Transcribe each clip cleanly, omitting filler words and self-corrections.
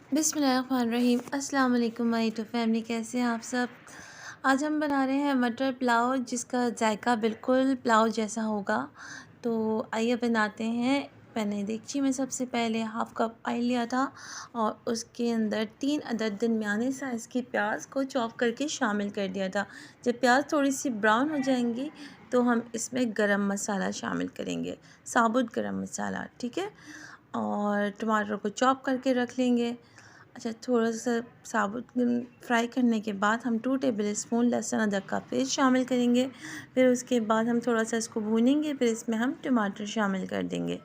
बिस्मिल्लाहिर्रहमानिर्रहीम। अस्सलाम वालेकुम माय टू फैमिली, कैसे हैं आप सब। आज हम बना रहे हैं मटर पुलाव, जिसका जायका बिल्कुल पुलाव जैसा होगा। तो आइए बनाते हैं। मैंने देखिए मैं सबसे पहले हाफ़ कप ऑयल लिया था और उसके अंदर 3 अदद दरमियाने साइज़ की प्याज को चॉप करके शामिल कर दिया था। जब प्याज थोड़ी सी ब्राउन हो जाएंगी तो हम इसमें गरम मसाला शामिल करेंगे, साबुत गरम मसाला, ठीक है। और टमाटर को चॉप करके रख लेंगे। अच्छा, थोड़ा-सा साबुत फ्राई करने के बाद हम 2 टेबल स्पून लहसुन अदरक का पेस्ट शामिल करेंगे। फिर उसके बाद हम थोड़ा-सा इसको भूनेंगे, फिर इसमें हम टमाटर शामिल कर देंगे।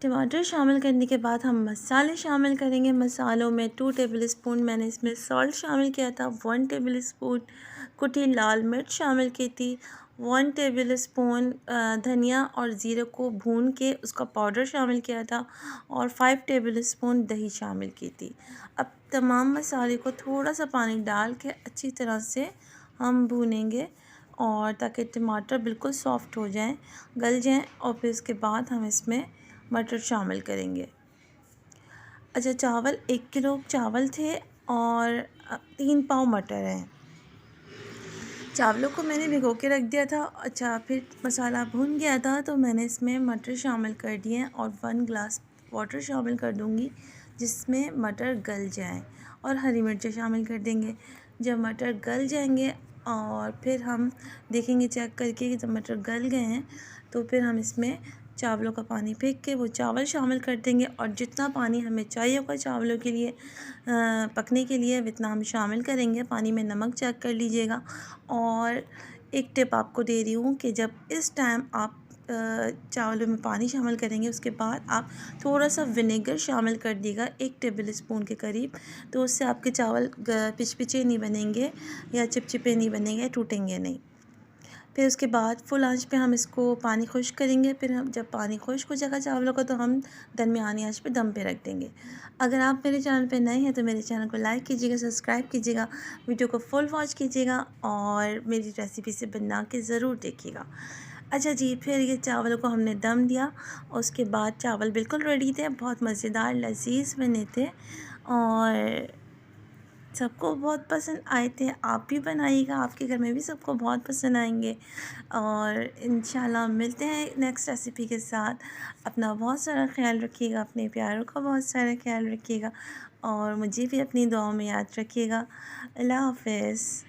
टमाटर शामिल करने के बाद हम मसाले शामिल करेंगे। मसालों में 2 टेबल स्पून मैंने इसमें सॉल्ट शामिल किया था, 1 टेबल स्पून कुटी लाल मिर्च शामिल की थी, 1 टेबल स्पून धनिया और ज़ीरे को भून के उसका पाउडर शामिल किया था और 5 टेबल स्पून दही शामिल की थी। अब तमाम मसाले को थोड़ा सा पानी डाल के अच्छी तरह से हम भूनेंगे और ताकि टमाटर बिल्कुल सॉफ़्ट हो जाएं, गल जाएं। और फिर उसके बाद हम इसमें मटर शामिल करेंगे। अच्छा, चावल 1 किलो चावल थे और 3 पाव मटर हैं। चावलों को मैंने भिगो के रख दिया था। अच्छा, फिर मसाला भून गया था तो मैंने इसमें मटर शामिल कर दिए और 1 ग्लास वाटर शामिल कर दूंगी, जिसमें मटर गल जाएं, और हरी मिर्चें शामिल कर देंगे। जब मटर गल जाएंगे और फिर हम देखेंगे चेक करके कि जब मटर गल गए हैं तो फिर हम इसमें चावलों का पानी फेंक के वो चावल शामिल कर देंगे, और जितना पानी हमें चाहिए होगा चावलों के लिए पकने के लिए उतना हम शामिल करेंगे। पानी में नमक चेक कर लीजिएगा। और एक टिप आपको दे रही हूँ कि जब इस टाइम आप चावलों में पानी शामिल करेंगे, उसके बाद आप थोड़ा सा विनेगर शामिल कर दीजिएगा, 1 टेबल स्पून के करीब। तो उससे आपके चावल पिचपिचे नहीं बनेंगे या चिपचिपे नहीं बनेंगे, टूटेंगे नहीं। फिर उसके बाद फुल आंच पे हम इसको पानी खुश्क करेंगे। फिर हम जब पानी खुश्क हो जाएगा चावलों का तो हम दरमियानी आंच पे दम पे रख देंगे। अगर आप मेरे चैनल पे नए हैं तो मेरे चैनल को लाइक कीजिएगा, सब्सक्राइब कीजिएगा, वीडियो को फुल वॉच कीजिएगा और मेरी रेसिपी से बना के ज़रूर देखिएगा। अच्छा जी, फिर ये चावलों को हमने दम दिया। उसके बाद चावल बिल्कुल रेडी थे, बहुत मज़ेदार लज़ीज़ बने थे और सबको बहुत पसंद आए थे। आप भी बनाइएगा, आपके घर में भी सबको बहुत पसंद आएंगे। और इंशाल्लाह मिलते हैं नेक्स्ट रेसिपी के साथ। अपना बहुत सारा ख्याल रखिएगा, अपने प्यारों का बहुत सारा ख्याल रखिएगा और मुझे भी अपनी दुआओं में याद रखिएगा। अल्लाह हाफ़िज़।